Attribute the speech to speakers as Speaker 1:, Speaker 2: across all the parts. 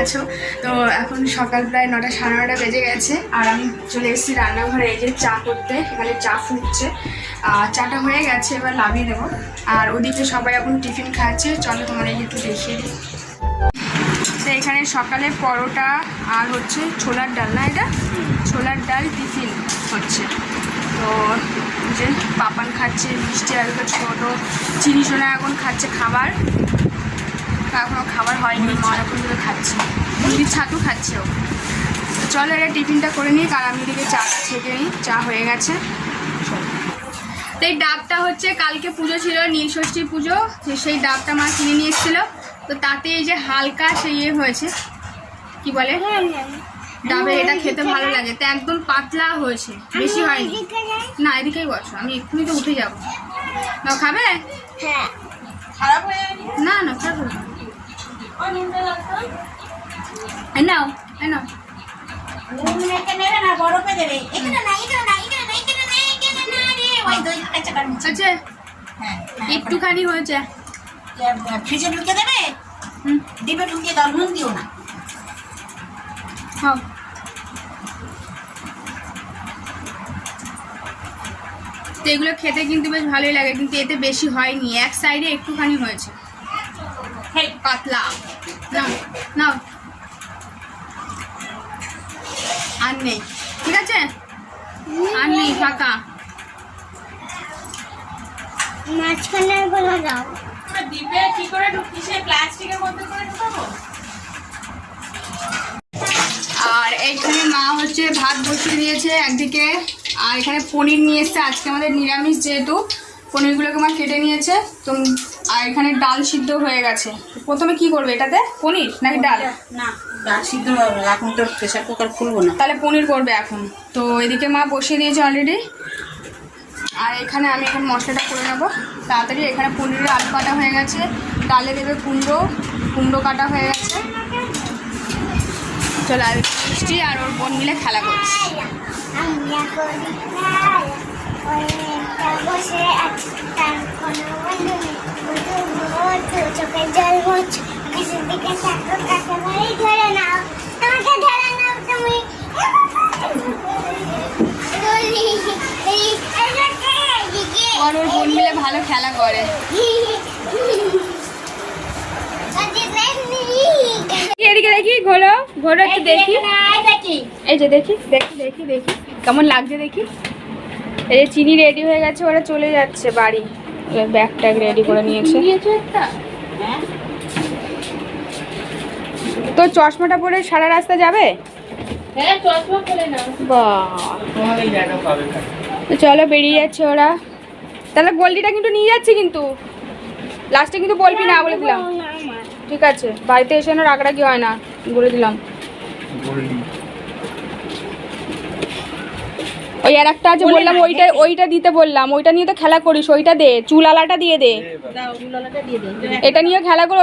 Speaker 1: আছো? তো এখন সকাল প্রায় 9টা সাড়ে 9টা বেজে গেছে আর আমি চলে এসেছি রান্নাঘরে এই যে চা করতে। এখানে চা ফুটছে, চাটা হয়ে গেছে, এবার নামিয়ে দেবো। আর ওদিকে সবাই এখন টিফিন খাচ্ছে, চলো তোমার এই একটু দেখিয়ে দিই। তো এখানে সকালে পরোটা আর হচ্ছে ছোলার ডাল, না এটা ছোলার ডাল টিফিন হচ্ছে। তো যে পাপান খাচ্ছে মিষ্টি, আর ছোটো চিনি সোনা এখন খাচ্ছে খাবার, এখনও খাবার হয়নি, মা এখন ধরে খাচ্ছে, মুরগির ছাতু খাচ্ছে ও। তো চলো এটা টিফিনটা করে নিই, কারণ আমি এদিকে চা ছেঁকে নিই, চা হয়ে গেছে। তো এই ডাবটা হচ্ছে কালকে পুজো ছিল, নীলষষ্ঠীর পুজো, সেই ডাবটা মা কিনে নিয়ে এসেছিলো। তো তাতে এই যে হালকা সে ইয়ে হয়েছে, কি বলে ডাবে, এটা খেতে ভালো লাগে। তো একদম পাতলা হয়েছে, বেশি হয়নি। না এদিকেই বসো, আমি এক্ষুনি তো উঠে যাবো। না খাবে? না না খাবো না, নাও নাও। আচ্ছা একটুখানি হয়েছে,
Speaker 2: ফ্রিজে ঢুকে দেবে, ডিবে ঢুকিয়ে দাও, নুন দিও না।
Speaker 1: হ্যাঁ তো এগুলো খেতে কিন্তু বেশ ভালোই লাগে, কিন্তু এতে বেশি হয়নি, এক সাইডে একটুখানি হয়েছে পাতলা। নাও নাও, আর নেই, ঠিক আছে আর নেই, ফাঁকা।
Speaker 3: মাঝখানে গুলো দাও,
Speaker 2: ডিবে কি করে ঢুকিয়ে প্লাস্টিকের মধ্যে করে ঢুকাবো।
Speaker 1: আর এইখানে মা হচ্ছে ভাত বসিয়ে দিয়েছে একদিকে, আর এখানে পনির নিয়ে এসছে, আজকে আমাদের নিরামিষ যেহেতু পনিরগুলোকে মা কেটে নিয়েছে। তো আর এখানে ডাল সিদ্ধ হয়ে গেছে। প্রথমে কি করবে এটাতে, পনির নাকি ডাল?
Speaker 2: না ডাল সিদ্ধ এখন তো প্রেসার কুকার খুলবো না,
Speaker 1: তাহলে পনির করবে এখন। তো এদিকে মা বসিয়ে দিয়েছে অলরেডি, আর এখানে আমি এখন মশলাটা করে নেবো তাড়াতাড়ি। এখানে পনিরের আলু কাটা হয়ে গেছে, ডালে দেবে কুমড়ো কাটা হয়ে গেছে। চলো আর মিষ্টি আর ওর বোন মিলে খেলা করছি। আর ওর বোন মিলে ভালো খেলা করে। এদিকে দেখি, ঘোরো ঘোরো একটু দেখি, এই যে দেখি দেখি দেখি দেখি কেমন লাগছে দেখি। এই যে চিনি রেডি হয়ে গেছে, ওরা চলে যাচ্ছে বাড়ি, ব্যাগ ট্যাগ রেডি করে নিয়েছে। তো চশমাটা পরে সারা রাস্তা যাবে? চলো বেরিয়ে যাচ্ছে ওরা। তাহলে গোল্ডিটা কিন্তু নিয়ে যাচ্ছে, কিন্তু লাস্টে কিন্তু বলবি না বলে দিলাম, ঠিক আছে? বাড়িতে এসে না রাগরাগি হয় না, বলে দিলাম। ওই আর একটা আছে বললাম, ওইটা দিতে বললাম, ওইটা নিয়ে তো খেলা করিস, ওইটা দে, চুল আলাটা দিয়ে দে। এটা নিয়ে খেলা করে,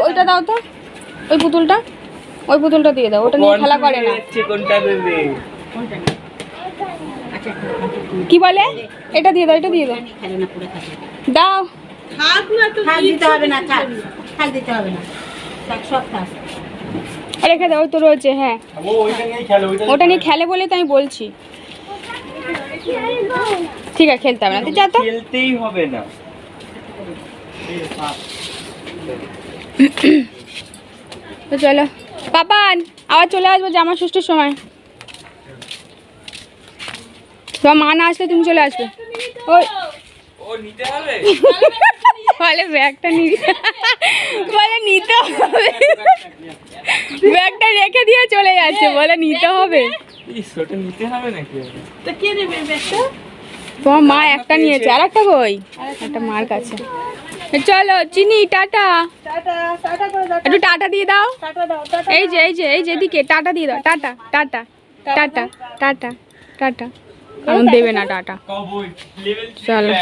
Speaker 1: ওইটা দাও তো, ওই পুতুলটা দিয়ে দাও, ওটা নিয়ে খেলা করে না। কি বলে? এটা দিয়ে দাও, এটা দিয়ে দাও, দাও। রেখে দাও, তো রয়েছে। হ্যাঁ ওটা নিয়ে খেলে বলে তো আমি বলছি। ঠিক আছে খেলতে হবে না, তুই যা তো।
Speaker 4: খেলতেই হবে না।
Speaker 1: তো চলো পাপান, আবার চলে আসবো জামা ষষ্ঠীর সময়। তোমার মা না আসলে তুমি চলে আসবে। ওই
Speaker 4: নিতে হবে
Speaker 1: বলে ব্যাগটা বলে নিতে হবে, ব্যাগটা রেখে দিয়ে চলে যাচ্ছে, বলে নিতে হবে।
Speaker 4: নিতে হবে নাকি?
Speaker 1: তোমার মা একটা নিয়েছে, আর একটা কই? একটা মার কাছে। চলো চিনি, টাটা। একটু টাটা দিয়ে দাও। এই যে এই যে এই যে এদিকে টাটা দিয়ে দাও, tata tata tata tata tata. কারণ দেবে না টাটা। চলো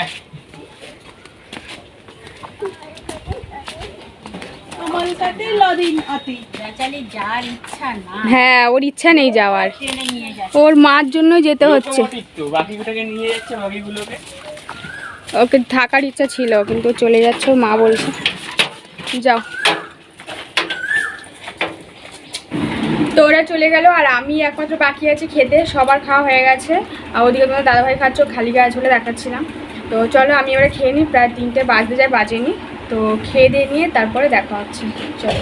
Speaker 1: হ্যাঁ, ওর ইচ্ছা নেই যাওয়ার, ওর মার জন্য যেতে হচ্ছে। ওকে থাকার ইচ্ছা ছিল, কিন্তু চলে যাচ্ছে, ওর মা বলছে যাও। তো ওরা চলে গেল আর আমি একমাত্র বাকি আছি খেতে। সবার খাওয়া হয়ে গেছে আর ওদিকে তোমার দাদাভাই খাচ্ছ, খালি গায়ে ঝোলে দেখাচ্ছিলাম। তো চলো আমি এবারে খেয়ে নিই, প্রায় 3টে বাজতে যায়, বাজেনি। তো খেয়ে দিয়ে নিয়ে তারপরে দেখা হচ্ছে। চলো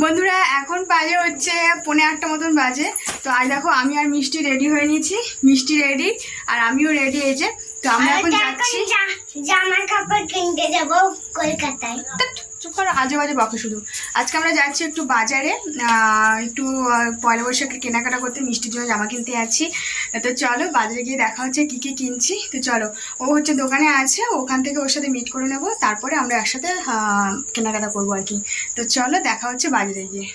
Speaker 1: বন্ধুরা, এখন বাজে হচ্ছে 7:45 মতন বাজে। তো আজ দেখো আমি আর মিষ্টি রেডি হয়ে নিয়েছি, মিষ্টি রেডি আর আমিও রেডি হয়েছে। তো আমরা এখন যাচ্ছি
Speaker 3: জামা কাপড় কিনতে যাবো কলকাতায়।
Speaker 1: চুপ করো, আজে বাজে বকে শুধু। আজকে আমরা যাচ্ছি একটু বাজারে, একটু পয়লা বৈশাখের কেনাকাটা করতে, মিষ্টির জন্য জামা কিনতে যাচ্ছি। তো চলো বাজারে গিয়ে দেখা হচ্ছে কি কি কিনছি। তো চলো, ও হচ্ছে দোকানে আছে, ওখান থেকে ওর সাথে মিট করে নেবো, তারপরে আমরা একসাথে কেনাকাটা করবো আর কি। তো চলো দেখা হচ্ছে বাজারে গিয়ে।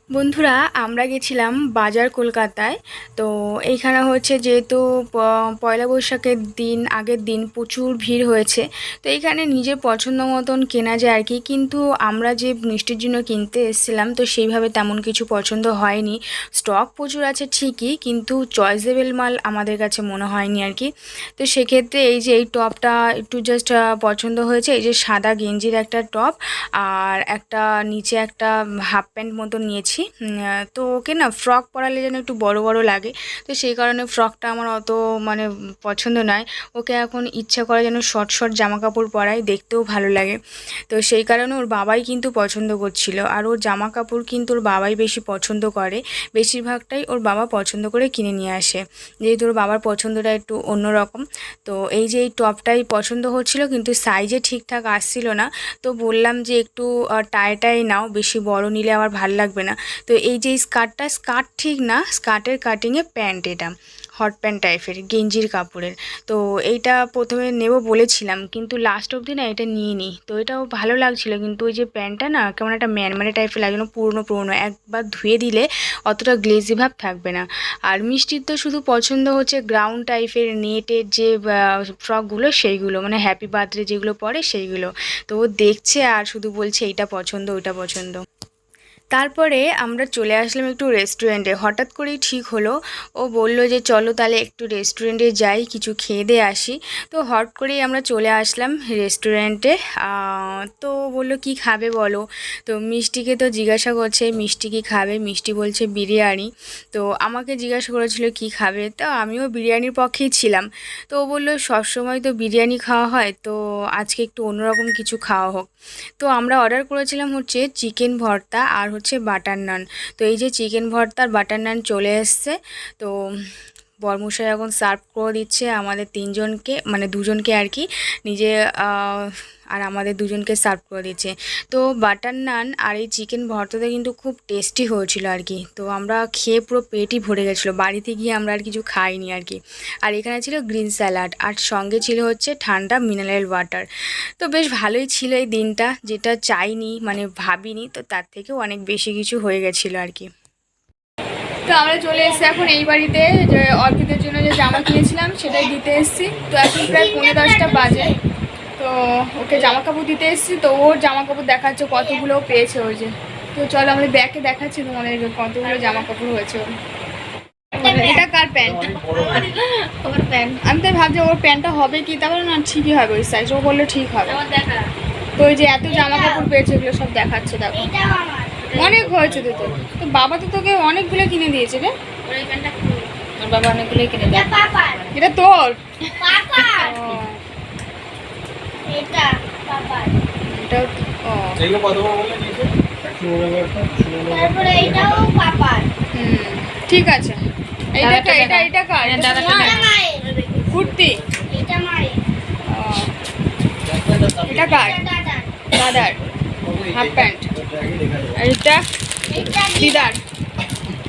Speaker 1: বন্ধুরা, আমরা গেছিলাম বাজার কলকাতায়। তো এইখানে হচ্ছে যেহেতু পয়লা বৈশাখের দিন, আগের দিন প্রচুর ভিড় হয়েছে। তো এইখানে নিজের পছন্দ মতন কেনা যায় আর কি। কিন্তু আমরা যে মিষ্টির জন্য কিনতে এসেছিলাম, তো সেইভাবে তেমন কিছু পছন্দ হয়নি। স্টক প্রচুর আছে ঠিকই, কিন্তু চয়েসেবল মাল আমাদের কাছে মনে হয়নি আর কি। তো সেক্ষেত্রে এই যে এই টপটা একটু জাস্ট পছন্দ হয়েছে, এই যে সাদা গেঞ্জির একটা টপ আর একটা নিচে একটা হাফ প্যান্ট মতো নিয়েছি। তো ওকে না ফ্রক পরালে যেন একটু বড় বড় লাগে, তো সেই কারণে ফ্রকটা আমার অত মানে পছন্দ নয়। ওকে এখন ইচ্ছা করে যেন শর্ট শর্ট জামা কাপড় পরাই, দেখতেও ভালো লাগে। তো সেই কারণে ওর বাবাই কিন্তু পছন্দ করছিল, আর ওর জামা কাপড় কিন্তু ওর বাবাই বেশি পছন্দ করে, বেশিরভাগটাই ওর বাবা পছন্দ করে কিনে নিয়ে আসে, যেহেতু ওর বাবার পছন্দটা একটু অন্যরকম। তো এই যে এই টপটাই পছন্দ হচ্ছিল, কিন্তু সাইজে ঠিকঠাক আসছিল না। তো বললাম যে একটু টাই নাও, বেশি বড় নিলে আবার ভাল লাগবে না। তো এই যে স্কার্টটা, স্কার্ট ঠিক না, স্কার্টের কাটিংয়ে প্যান্ট, এটা হট প্যান্ট টাইপের গেঞ্জির কাপড়ের। তো এইটা প্রথমে নেব বলেছিলাম, কিন্তু লাস্ট অবধি না এটা নিয়ে নিই। তো এটাও ভালো লাগছিল, কিন্তু ওই যে প্যান্টটা না কেমন একটা ম্যানমানে টাইপের লাগে, পুরনো একবার ধুয়ে দিলে অতটা গ্লেজি ভাব থাকবে না। আর মিষ্টির তো শুধু পছন্দ হচ্ছে গ্রাউন্ড টাইপের নেটের যে ফ্রকগুলো, সেইগুলো মানে হ্যাপি বার্থডে যেগুলো পরে সেইগুলো। তো ও দেখছে আর শুধু বলছে এইটা পছন্দ ওইটা পছন্দ। তারপরে আমরা চলে আসলাম একটু রেস্টুরেন্টে, হঠাৎ করেই ঠিক হলো। ও বলল যে চলো তাহলে একটু রেস্টুরেন্টে যাই, কিছু খেয়ে দিয়ে আসি। তো হট করেই আমরা চলে আসলাম রেস্টুরেন্টে। তো বললো কি খাবে বলো। তো মিষ্টিকে তো জিজ্ঞাসা করছে মিষ্টি কি খাবে, মিষ্টি বলছে বিরিয়ানি। তো আমাকে জিজ্ঞাসা করেছিল কি খাবে, তো আমিও বিরিয়ানির পক্ষেই ছিলাম। তো ও বললো সবসময় তো বিরিয়ানি খাওয়া হয়, তো আজকে একটু অন্যরকম কিছু খাওয়া হোক। তো আমরা অর্ডার করেছিলাম হচ্ছে চিকেন ভর্তা আর হচ্ছে বাটার নান। তো এই যে চিকেন ভর্তা আর বাটার নান চলে এসছে। তো বরমশাই এখন সার্ভ করে দিচ্ছে আমাদের 3জনকে, মানে 2জনকে আর কি, নিজে আর আমাদের 2জনকে সার্ভ করে দিচ্ছে। তো বাটার নান আর এই চিকেন ভর্তাটা কিন্তু খুব টেস্টি হয়েছিল আর কি। তো আমরা খেয়ে পুরো পেটই ভরে গেছিলো, বাড়িতে গিয়ে আমরা আর কিছু খাইনি আর কি। আর এখানে ছিল গ্রিন স্যালাড আর সঙ্গে ছিল হচ্ছে ঠান্ডা মিনারেল ওয়াটার। তো বেশ ভালোই ছিল এই দিনটা, যেটা চাইনি মানে ভাবিনি, তো তার থেকেও অনেক বেশি কিছু হয়ে গেছিলো আর কি। তো আমরা চলে এসেছি এখন এই বাড়িতে, যে অর্পিতের জন্য যে জামা কিনেছিলাম সেটাই দিতে এসেছি। তো এখন প্রায় 10:45 বাজে। তো ওকে জামা কাপড় দিতে এসেছি। তো ওর জামা কাপড় দেখাচ্ছে কতগুলো পেয়েছে ওই যে। তো চলো আমাদের ব্যাগে দেখাচ্ছি তোমাদের কতগুলো জামা কাপড় হয়েছে ওর। এটা কার প্যান্ট? ওর প্যান্ট। আমি তাই ভাবছি ওর প্যান্টটা হবে কি, তারপরে না ঠিকই হবে ওই সাইজ, ও বললে ঠিক হবে। তো ওই যে এত জামা কাপড় পেয়েছে এগুলো সব দেখাচ্ছে, দেখো অনেক হয়েছে তো তোর। তো বাবা তো তোকে অনেকগুলো কিনে দিয়েছে রে। তোর বাবা অনেকগুলোই কিনে দিয়েছে। এটা তোর? এটা ঠিক আছে। এটা কার? কুর্তি। এটা কার? দাদার হাফ প্যান্ট। আর এটা দিদার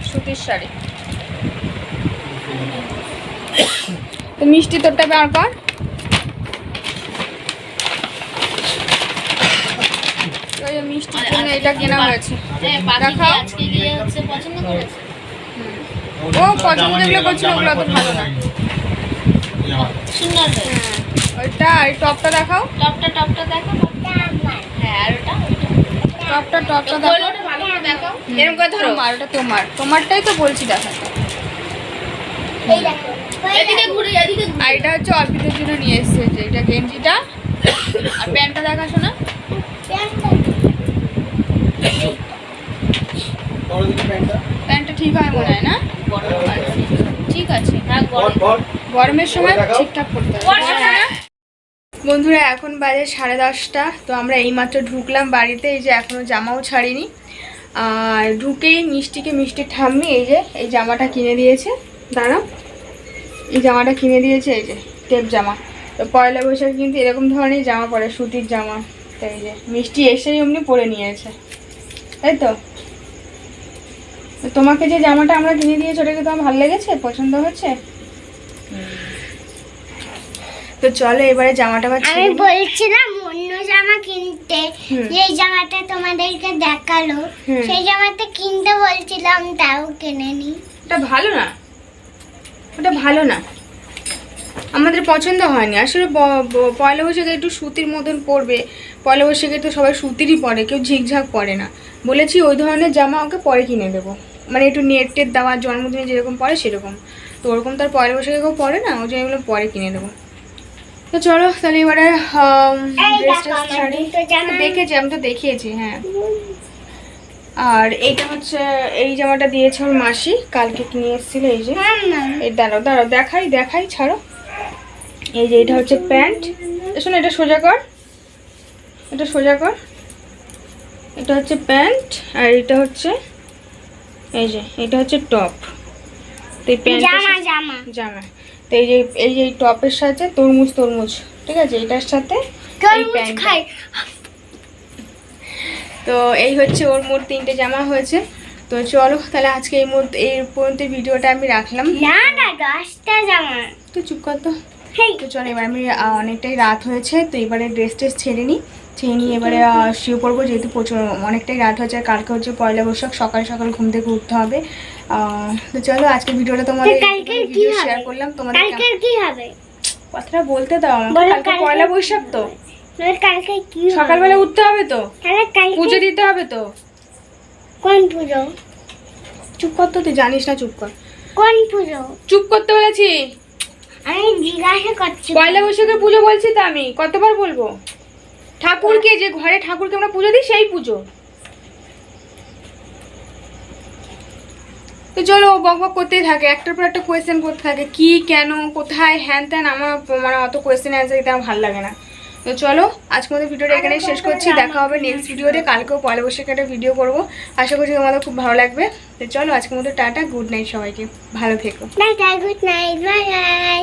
Speaker 1: সুতির শাড়ি। তো মিষ্টি তোরটা বের কর। মিষ্টির জন্য এটা কেনা হয়েছে। ও পছন্দ যেগুলো করছিল ওগুলো তো ভালো না।
Speaker 2: সুন্দর হয়েছে।
Speaker 1: ওইটা আর টপটা দেখাও।
Speaker 2: টপটা দেখো। হ্যাঁ আর ওটা
Speaker 1: টপটা
Speaker 2: গোল
Speaker 1: দেখাও।
Speaker 2: ওটা ভালো করে দেখো। এরকম করে ধরো।
Speaker 1: ওটা তোমারটাই তো বলছি দেখা।
Speaker 3: এই দেখো
Speaker 2: এদিকে ঘুরে এদিকে
Speaker 1: আর এটা হচ্ছে অর্পিতের জন্য নিয়ে এসেছে, যে এটা গেঞ্জিটা আর প্যান্টটা দেখাশো না। প্যান্টটা ঠিক হয় মনে হয় না, ঠিক আছে।
Speaker 2: হ্যাঁ
Speaker 1: গরমের সময় ঠিকঠাক করতে হবে। বন্ধুরা এখন বাজে 10:30, তো আমরা এইমাত্র ঢুকলাম বাড়িতে। এই যে এখনো জামাও ছাড়িনি, আর ঢুকেই মিষ্টি ঠাম্মি এই যে এই জামাটা কিনে দিয়েছে। দাঁড়াও, এই জামাটা কিনে দিয়েছে, এই যে টেপ জামা। তো পয়লা বৈশাখ কিন্তু এরকম ধরনের জামা পরে, সুতির জামা। তো এই যে মিষ্টি এসেই অমনি পরে নিয়েছে, তাই তো। তোমাকে যে জামাটা আমরা কিনে দিয়েছি ওটা কি তোমার ভালো লেগেছে, পছন্দ হয়েছে? তো চলো এবারে জামাটা
Speaker 3: আমি বলছিলাম অন্য জামা কিনতে, যে জামাটা তোমাদেরকে দেখালো সেই জামাটা কিনতে বলছিলাম, তাও কিনেনি।
Speaker 1: ওটা ভালো না, ওটা ভালো না, আমাদের পছন্দ হয়নি আসলে। পয়লা বৈশাখে একটু সুতির মতন পরবে, পয়লা বৈশাখে তো সবাই সুতিরই পরে, কেউ ঝিকঝাক পরে না। বলেছি ওই ধরনের জামা ওকে পরে কিনে দেবো, মানে একটু নেট টেট দেওয়া, জন্মদিনে যেরকম পরে সেরকম। তো ওরকম তার পয়লা বৈশাখে কেউ পরে না, ওই জন্য এগুলো পরে কিনে দেবো। তো চলো তাহলে এবারে দেখেছি, আমি তো দেখিয়েছি। হ্যাঁ, আর এইটা হচ্ছে এই জামাটা দিয়েছে ওর মাসি, কালকে কিনে এসেছিল। এই যে এই দাঁড়াও দেখাই ছাড়ো। এই যে এটা হচ্ছে প্যান্ট, শোনো এটা সোজা কর, এটা হচ্ছে প্যান্ট, আর এটা হচ্ছে এই যে এটা হচ্ছে টপ। তো এই প্যান্ট জামা। তো এই যে টপের সাথে তরমুজ, ঠিক আছে, এটার সাথে এই প্যান্ট। তো এই হচ্ছে ওর মোট 3টে জামা হয়েছে। তো চলো তাহলে আজকে এই পর্যন্ত ভিডিওটা আমি রাখলাম।
Speaker 3: না 10টা জামা।
Speaker 1: তো চুপ কর তো। তো চলো এবার আমি অনেকটাই রাত হয়েছে, তো এবারে ড্রেস ছেড়ে নিই, এবারে শুয়ে পড়বো, যেহেতু প্রচুর অনেকটাই রাত হয়েছে। আর কালকে হচ্ছে পয়লা বৈশাখ, সকাল ঘুম থেকে উঠতে হবে। তো চলো আজকে ভিডিওটা তোমাদের শেয়ার করলাম। তোমাদের
Speaker 3: কি হবে
Speaker 1: কথাটা বলতে দাও আমাকে। কালকে পয়লা বৈশাখ, তো
Speaker 3: কালকে কি
Speaker 1: সকালবেলা উঠতে হবে, তো পুজো দিতে হবে। তো
Speaker 3: কোন পুজো?
Speaker 1: চুপ কর তো, তুই জানিস না, চুপ কর।
Speaker 3: কোন পুজো?
Speaker 1: চুপ করতে বলেছি,
Speaker 3: আমি জিজ্ঞাসা করছি।
Speaker 1: পয়লা বৈশাখের পুজো বলছি তো, আমি কতবার বলবো? ঠাকুরকে, যে ঘরে ঠাকুরকে আমরা পুজো দিই সেই পুজো। তো চলো বক করতেই থাকে, একটার পর একটা কোয়েশ্চেন করতে থাকে, কি কেন কোথায় হ্যান ত্যান। আমার মানে অত কোয়েশ্চেন অ্যান্সার দিতে আমার ভালো লাগে না। তো চলো আজকের মতো ভিডিওটা এখানেই শেষ করছি, দেখা হবে নেক্সট ভিডিওতে। কালকেও পয়লা বৈশাখে একটা ভিডিও করবো, আশা করছি তোমাদের খুব ভালো লাগবে। তো চলো আজকের মতো টাটা, গুড নাইট সবাইকে, ভালো থেকো।
Speaker 3: Good night, bye bye.